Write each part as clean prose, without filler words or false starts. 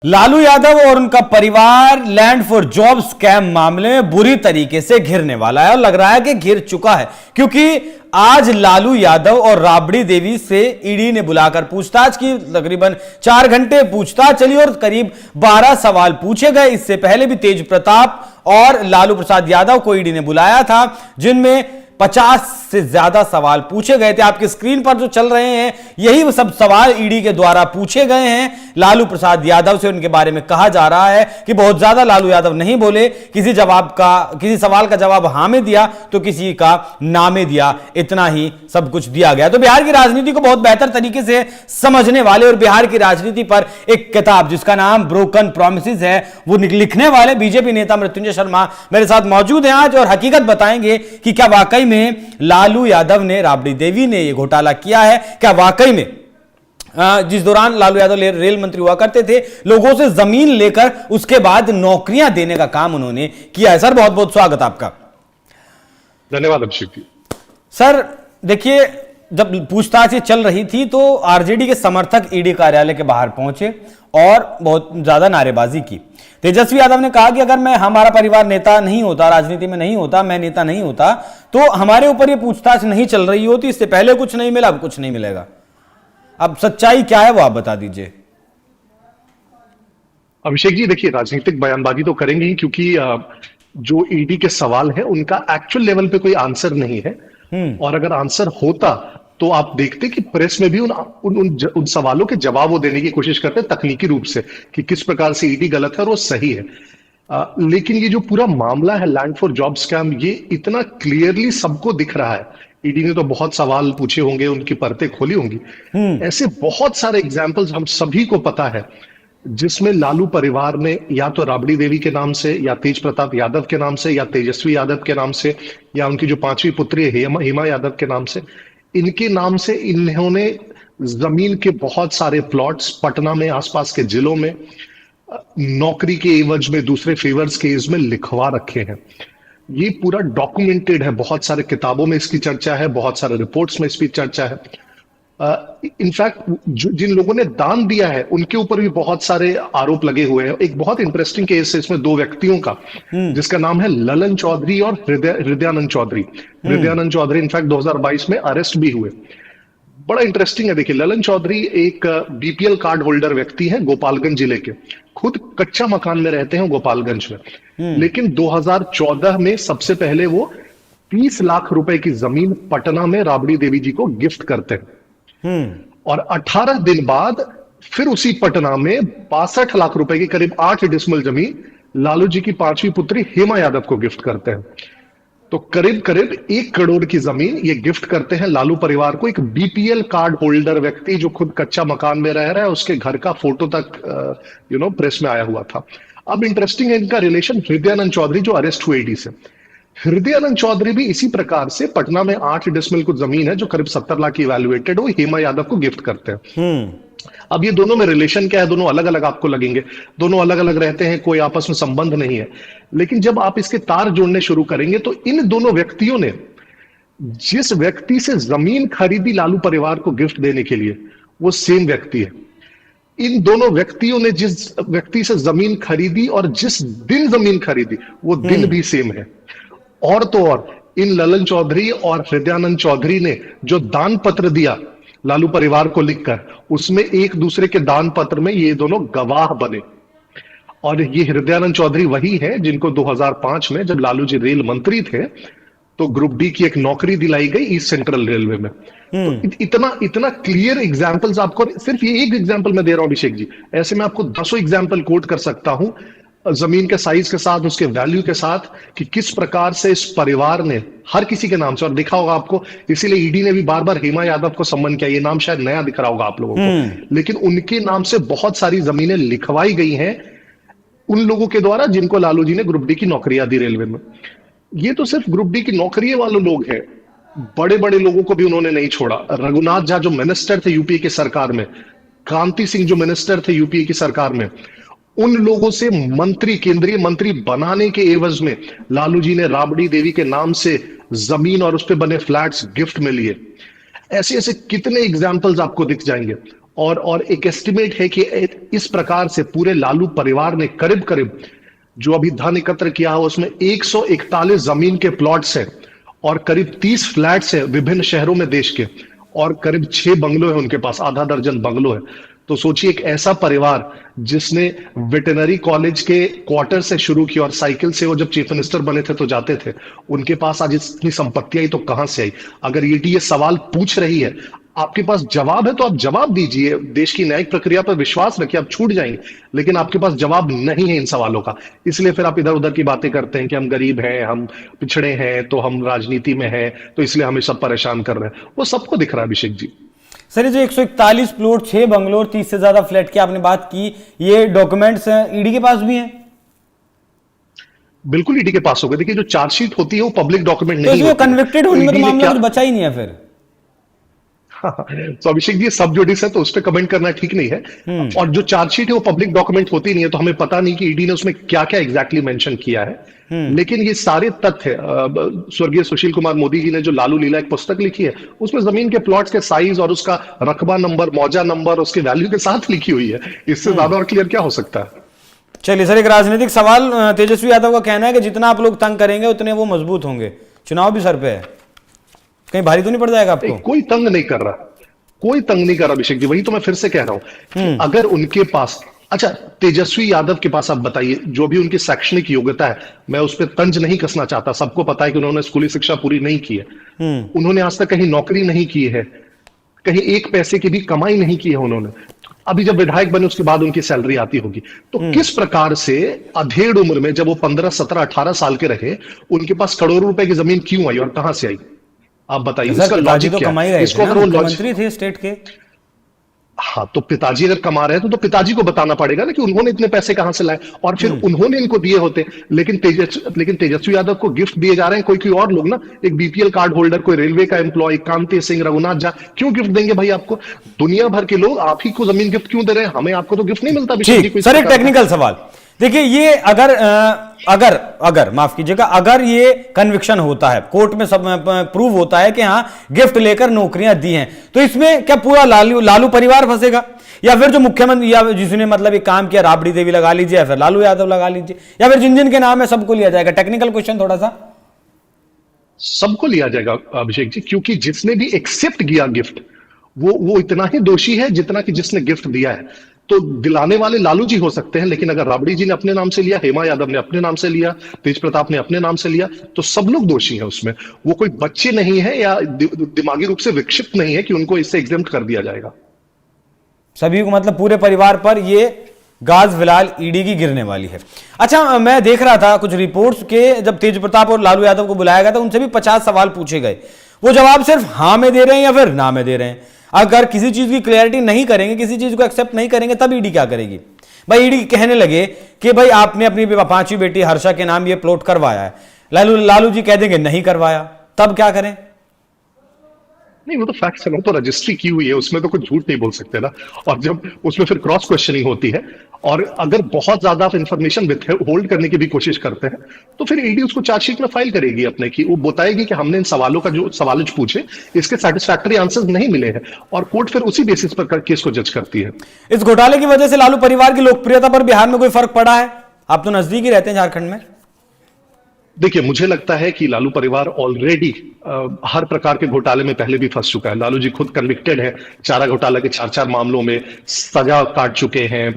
लालू यादव और उनका परिवार लैंड फॉर जॉब स्कैम मामले में बुरी तरीके से घिरने वाला है और लग रहा है कि घिर चुका है, क्योंकि आज लालू यादव और राबड़ी देवी से ईडी ने बुलाकर पूछताछ की। तकरीबन 4 घंटे पूछताछ चली और करीब 12 सवाल पूछे गए। इससे पहले भी तेज प्रताप और लालू प्रसाद यादव को ईडी ने बुलाया था, जिनमें 50 से ज्यादा सवाल पूछे गए थे। आपकी स्क्रीन पर जो चल रहे हैं यही वो सब सवाल ईडी के द्वारा पूछे गए हैं। लालू प्रसाद यादव से उनके बारे में कहा जा रहा है कि बहुत ज्यादा लालू यादव नहीं बोले, किसी सवाल का जवाब हाँ में दिया तो किसी का ना में दिया, इतना ही सब कुछ दिया गया। तो बिहार की राजनीति को बहुत बेहतर तरीके से समझने वाले और बिहार की राजनीति पर एक किताब जिसका नाम ब्रोकन प्रॉमिसेस है वो लिखने वाले बीजेपी नेता मृत्युंजय शर्मा मेरे साथ मौजूद हैं आज और हकीकत बताएंगे कि क्या वाकई में लालू यादव ने, राबड़ी देवी ने यह घोटाला किया है। क्या वाकई में जिस दौरान लालू यादव रेल मंत्री हुआ करते थे, लोगों से जमीन लेकर उसके बाद नौकरियां देने का काम उन्होंने किया है। सर बहुत बहुत स्वागत आपका। धन्यवाद अभिषेक जी। सर देखिए, जब पूछताछ चल रही थी तो आरजेडी के समर्थक ईडी कार्यालय के बाहर पहुंचे और बहुत ज्यादा नारेबाजी की। तेजस्वी यादव ने कहा कि अगर हमारा परिवार नेता नहीं होता, राजनीति में नहीं होता, मैं नेता नहीं होता, तो हमारे ऊपर ये पूछताछ नहीं चल रही होती। इससे पहले कुछ नहीं मिला, अब कुछ नहीं मिलेगा। अब सच्चाई क्या है वो आप बता दीजिए। अभिषेक जी देखिए, राजनीतिक बयानबाजी तो करेंगे ही, क्योंकि जो ईडी के सवाल है उनका एक्चुअल लेवल पे कोई आंसर नहीं है। और अगर आंसर होता तो आप देखते कि प्रेस में भी उन सवालों के जवाब वो देने की कोशिश करते हैं तकनीकी रूप से कि किस प्रकार से ईडी गलत है और वो सही है। लेकिन ये जो पूरा मामला है लैंड फॉर जॉब स्कैम, ये इतना क्लियरली सबको दिख रहा है। ईडी ने तो बहुत सवाल पूछे होंगे, उनकी परतें खोली होंगी। ऐसे बहुत सारे एग्जाम्पल्स हम सभी को पता है जिसमें लालू परिवार ने या तो राबड़ी देवी के नाम से या तेज प्रताप यादव के नाम से या तेजस्वी यादव के नाम से या उनकी जो 5वीं पुत्री है हेमा यादव के नाम से, इनके नाम से इन्होंने जमीन के बहुत सारे प्लॉट्स पटना में, आसपास के जिलों में, नौकरी के एवज में, दूसरे फेवर्स के एवज में लिखवा रखे हैं। ये पूरा डॉक्यूमेंटेड है, बहुत सारे किताबों में इसकी चर्चा है, बहुत सारे रिपोर्ट्स में इसकी चर्चा है। इनफैक्ट जिन लोगों ने दान दिया है उनके ऊपर भी बहुत सारे आरोप लगे हुए हैं। एक बहुत इंटरेस्टिंग केस है इसमें 2 व्यक्तियों का, जिसका नाम है ललन चौधरी और हृदयानंद चौधरी। हृदयानंद चौधरी इनफैक्ट 2022 में अरेस्ट भी हुए। बड़ा इंटरेस्टिंग है। देखिए, ललन चौधरी एक बीपीएल कार्ड होल्डर व्यक्ति है, गोपालगंज जिले के। खुद कच्चा मकान में रहते हैं गोपालगंज में, लेकिन 2014 में सबसे पहले वो 30 लाख रुपए की जमीन पटना में राबड़ी देवी जी को गिफ्ट करते हैं। और 18 दिन बाद फिर उसी पटना में 62 लाख रुपए की करीब 8 डिसमिल जमीन लालू जी की 5वीं पुत्री हेमा यादव को गिफ्ट करते हैं। तो करीब करीब 1 करोड़ की जमीन ये गिफ्ट करते हैं लालू परिवार को। एक बीपीएल कार्ड होल्डर व्यक्ति जो खुद कच्चा मकान में रह रहा है, उसके घर का फोटो तक प्रेस में आया हुआ था। अब इंटरेस्टिंग है इनका रिलेशन हृदयानंद चौधरी जो अरेस्ट हुए ईडी से। हृदयानंद चौधरी भी इसी प्रकार से पटना में 8 डिसमिल कुछ जमीन है जो करीब 70 लाख की इवैल्यूएटेड हो, हेमा यादव को गिफ्ट करते हैं। अब ये दोनों में रिलेशन क्या है, दोनों अलग अलग आपको लगेंगे, दोनों अलग अलग रहते हैं, कोई आपस में संबंध नहीं है। लेकिन जब आप इसके तार जोड़ने शुरू करेंगे तो इन दोनों व्यक्तियों ने जिस व्यक्ति से जमीन खरीदी लालू परिवार को गिफ्ट देने के लिए, वो सेम व्यक्ति है। इन दोनों व्यक्तियों ने जिस व्यक्ति से जमीन खरीदी और जिस दिन जमीन खरीदी, वो दिन भी सेम है। और तो और इन ललन चौधरी और हृदयानंद चौधरी ने जो दान पत्र दिया लालू परिवार को लिखकर, उसमें एक दूसरे के दान पत्र में ये दोनों गवाह बने। और ये हृदयानंद चौधरी वही है जिनको 2005 में जब लालू जी रेल मंत्री थे तो ग्रुप डी की एक नौकरी दिलाई गई ईस्ट सेंट्रल रेलवे में। तो इतना क्लियर एग्जाम्पल्स आपको, सिर्फ ये एक एग्जाम्पल मैं दे रहा हूं अभिषेक जी, ऐसे मैं आपको 10 एग्जाम्पल कोट कर सकता हूं जमीन के साइज के साथ, उसके वैल्यू के साथ, कि किस प्रकार से इस परिवार ने हर किसी के नाम से, और दिखा होगा आपको, इसीलिए ईडी ने भी बार बार हेमा यादव को सम्मन किया। ये नाम शायद नया दिख रहा होगा आप लोगों को, लेकिन उनके नाम से बहुत सारी जमीनें लिखवाई गई हैं उन लोगों के द्वारा जिनको लालू जी ने ग्रुप डी की नौकरियां दी रेलवे में। ये तो सिर्फ ग्रुप डी की नौकरी वाले लोग हैं, बड़े बड़े लोगों को भी उन्होंने नहीं छोड़ा। रघुनाथ झा जो मिनिस्टर थे यूपीए की सरकार में, कांति सिंह जो मिनिस्टर थे यूपीए की सरकार में, उन लोगों से मंत्री, केंद्रीय मंत्री बनाने के एवज में लालू जी ने राबड़ी देवी के नाम से जमीन और उस पर बने फ्लैट्स गिफ्ट में लिए। ऐसे ऐसे कितने एग्जाम्पल्स आपको दिख जाएंगे। और एक एस्टिमेट है कि इस प्रकार से पूरे लालू परिवार ने करीब करीब जो अभी धन एकत्र किया हो उसमें 141 जमीन के प्लॉट्स हैं और करीब 30 फ्लैट्स हैं विभिन्न शहरों में देश के, और करीब 6 बंगलो है उनके पास, आधा दर्जन बंगलो है। तो सोचिए एक ऐसा परिवार जिसने वेटरनरी कॉलेज के क्वार्टर से शुरू किया और साइकिल से वो जब चीफ मिनिस्टर बने थे तो जाते थे, उनके पास आज इतनी संपत्ति आई तो कहां से आई? अगर ईडी ये सवाल पूछ रही है, आपके पास जवाब है तो आप जवाब दीजिए। देश की न्यायिक प्रक्रिया पर विश्वास रखिए, आप छूट जाएंगे, लेकिन आपके पास जवाब नहीं है इन सवालों का। इसलिए फिर आप इधर उधर की बातें करते हैं कि हम गरीब हैं, हम पिछड़े हैं, तो हम राजनीति में हैं, तो इसलिए हमें सब परेशान कर रहे हैं। वो सबको दिख रहा है अभिषेक जी। सर, ये जो 141 प्लॉट, 6 बंगलो और 30 से ज्यादा फ्लैट की आपने बात की, ये डॉक्यूमेंट्स ईडी के पास भी हैं? बिल्कुल ईडी के पास होगा। देखिए जो चार्जशीट होती है वो पब्लिक डॉक्यूमेंट नहीं होती है। कन्विक्टेड होने में तो मामला कुछ बचा ही नहीं है फिर। तो अभिषेक जी सब जुडिस है तो उस पर कमेंट करना ठीक नहीं है। और जो चार्जशीट है वो पब्लिक डॉक्यूमेंट होती नहीं है, तो हमें पता नहीं कि ईडी ने उसमें क्या क्या एग्जैक्टली मेंशन किया है। लेकिन ये सारे तथ्य स्वर्गीय सुशील कुमार मोदी जी ने जो लालू लीला एक पुस्तक लिखी है उसमें जमीन के प्लॉट्स के साइज और उसका रकबा नंबर, मौजा नंबर, उसके वैल्यू के साथ लिखी हुई है। इससे ज्यादा और क्लियर क्या हो सकता है? चलिए सर, एक राजनीतिक सवाल। तेजस्वी यादव का कहना है कि जितना आप लोग तंग करेंगे उतने वो मजबूत होंगे। चुनाव भी सर पे है, कहीं भारी तो नहीं पड़ जाएगा आपको? कोई तंग नहीं कर रहा, कोई तंग नहीं कर रहा अभिषेक जी। वही तो मैं फिर से कह रहा हूं कि अगर उनके पास, अच्छा तेजस्वी यादव के पास आप बताइए जो भी उनकी शैक्षणिक योग्यता है, मैं उस पर तंज नहीं कसना चाहता, सबको पता है कि उन्होंने स्कूली शिक्षा पूरी नहीं की है, उन्होंने आज तक कहीं नौकरी नहीं की है, कहीं एक पैसे की भी कमाई नहीं की है उन्होंने। अभी जब विधायक बने उसके बाद उनकी सैलरी आती होगी, तो किस प्रकार से अधेड़ उम्र में जब वो 15, 17, 18 साल के रहे, उनके पास करोड़ों रुपए की जमीन क्यों आई और कहां से आई? आप बताइए इसका लॉजिक क्या है? इसको अगर वो मुख्यमंत्री थे स्टेट के, हाँ तो पिताजी अगर कमा रहे हैं तो पिताजी को बताना पड़ेगा ना कि उन्होंने इतने पैसे कहां से लाए और फिर उन्होंने इनको दिए होते। लेकिन तेजस्वी यादव को गिफ्ट दिए जा रहे हैं कोई और लोग ना, एक बीपीएल कार्ड होल्डर, कोई रेलवे का एम्प्लॉय, कांति सिंह, रघुनाथ झा, क्यों गिफ्ट देंगे भाई आपको? दुनिया भर के लोग आप ही को जमीन गिफ्ट क्यों दे रहे हैं? हमें आपको तो गिफ्ट नहीं मिलता। सर एक टेक्निकल सवाल, देखिए ये अगर माफ कीजिएगा, अगर ये कन्विक्शन होता है, कोर्ट में सब प्रूव होता है कि हाँ गिफ्ट लेकर नौकरियां दी हैं, तो इसमें क्या पूरा लालू परिवार फंसेगा? या फिर जो मुख्यमंत्री या जिसने मतलब ये काम किया, राबड़ी देवी लगा लीजिए या फिर लालू यादव लगा लीजिए, या फिर जिन जिन के नाम है सबको लिया जाएगा? टेक्निकल क्वेश्चन थोड़ा सा। सबको लिया जाएगा अभिषेक जी, क्योंकि जिसने भी एक्सेप्ट किया गिफ्ट वो इतना ही दोषी है जितना कि जिसने गिफ्ट दिया है। तो दिलाने वाले लालू जी हो सकते हैं, लेकिन अगर राबड़ी जी ने अपने नाम से लिया, हेमा यादव ने अपने नाम से लिया, तेज प्रताप ने अपने नाम से लिया, तो सब लोग दोषी हैं उसमें। वो कोई बच्चे नहीं है या दिमागी रूप से विक्षिप्त नहीं है कि उनको इससे एग्जेम्प्ट कर दिया जाएगा। सभी को मतलब पूरे परिवार पर ये गाज फिलहाल ईडी की गिरने वाली है। अच्छा, मैं देख रहा था कुछ रिपोर्ट्स के, जब तेज प्रताप और लालू यादव को बुलाया गया था उनसे भी 50 सवाल पूछे गए, वो जवाब सिर्फ हाँ में दे रहे हैं या फिर ना में दे रहे हैं। अगर किसी चीज की क्लैरिटी नहीं करेंगे, किसी चीज को एक्सेप्ट नहीं करेंगे, तब ईडी क्या करेगी? भाई ईडी कहने लगे कि भाई आपने अपनी 5वीं बेटी हर्षा के नाम ये प्लॉट करवाया है, लालू जी कह देंगे नहीं करवाया, तब क्या करें? नहीं, वो तो फैक्ट्स है ना, तो रजिस्ट्री की हुई है, उसमें तो कुछ झूठ नहीं बोल सकते ना। और जब उसमें फिर क्रॉस क्वेश्चनिंग होती है और अगर बहुत ज्यादा इंफॉर्मेशन होल्ड करने की भी कोशिश करते हैं तो फिर ईडी उसको चार्जशीट में फाइल करेगी अपने की। वो बताएगी कि हमने इन सवालों का जो सवाल पूछे इसके सेटिस्फैक्टरी आंसर्स नहीं मिले हैं, और कोर्ट फिर उसी बेसिस पर केस को जज करती है। इस घोटाले की वजह से लालू परिवार की लोकप्रियता पर बिहार में कोई फर्क पड़ा है? आप तो नजदीक ही रहते हैं झारखंड में। देखिए, मुझे लगता है कि लालू परिवार ऑलरेडी हर प्रकार के घोटाले में पहले भी फंस चुका है। लालू जी खुद कन्विक्टेड है, चारा घोटाला के 4 मामलों में सजा काट चुके हैं,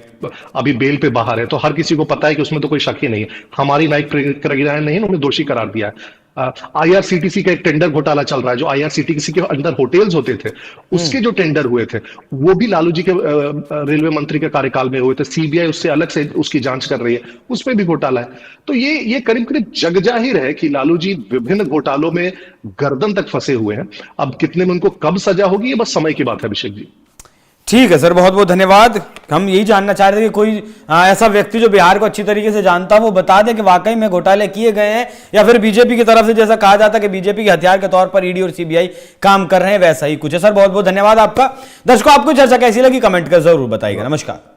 अभी बेल पे बाहर है, तो हर किसी को पता है कि उसमें तो कोई शक ही नहीं है। हमारी न्यायिक प्रक्रिया नहीं, उन्हें दोषी करार दिया है। आईआरसीटीसी का एक टेंडर घोटाला चल रहा है, जो आईआरसीटीसी के अंदर होटल्स होते थे उसके जो टेंडर हुए थे वो भी लालू जी के रेलवे मंत्री के कार्यकाल में हुए थे। सीबीआई उससे अलग से उसकी जांच कर रही है, उसमें भी घोटाला है। तो ये करीब करीब जग जाहिर है कि लालू जी विभिन्न घोटालों में गर्दन तक फंसे हुए हैं। अब कितने में उनको कब सजा होगी ये बस समय की बात है अभिषेक जी। ठीक है सर, बहुत बहुत धन्यवाद। हम यही जानना चाह रहे थे कि कोई ऐसा व्यक्ति जो बिहार को अच्छी तरीके से जानता वो बता दे कि वाकई में घोटाले किए गए हैं या फिर बीजेपी की तरफ से जैसा कहा जाता है कि बीजेपी के हथियार के तौर पर ईडी और सीबीआई काम कर रहे हैं, वैसा ही कुछ है। सर बहुत बहुत धन्यवाद आपका। दर्शकों, आपको चर्चा कैसी लगी कमेंट कर जरूर बताइएगा। नमस्कार।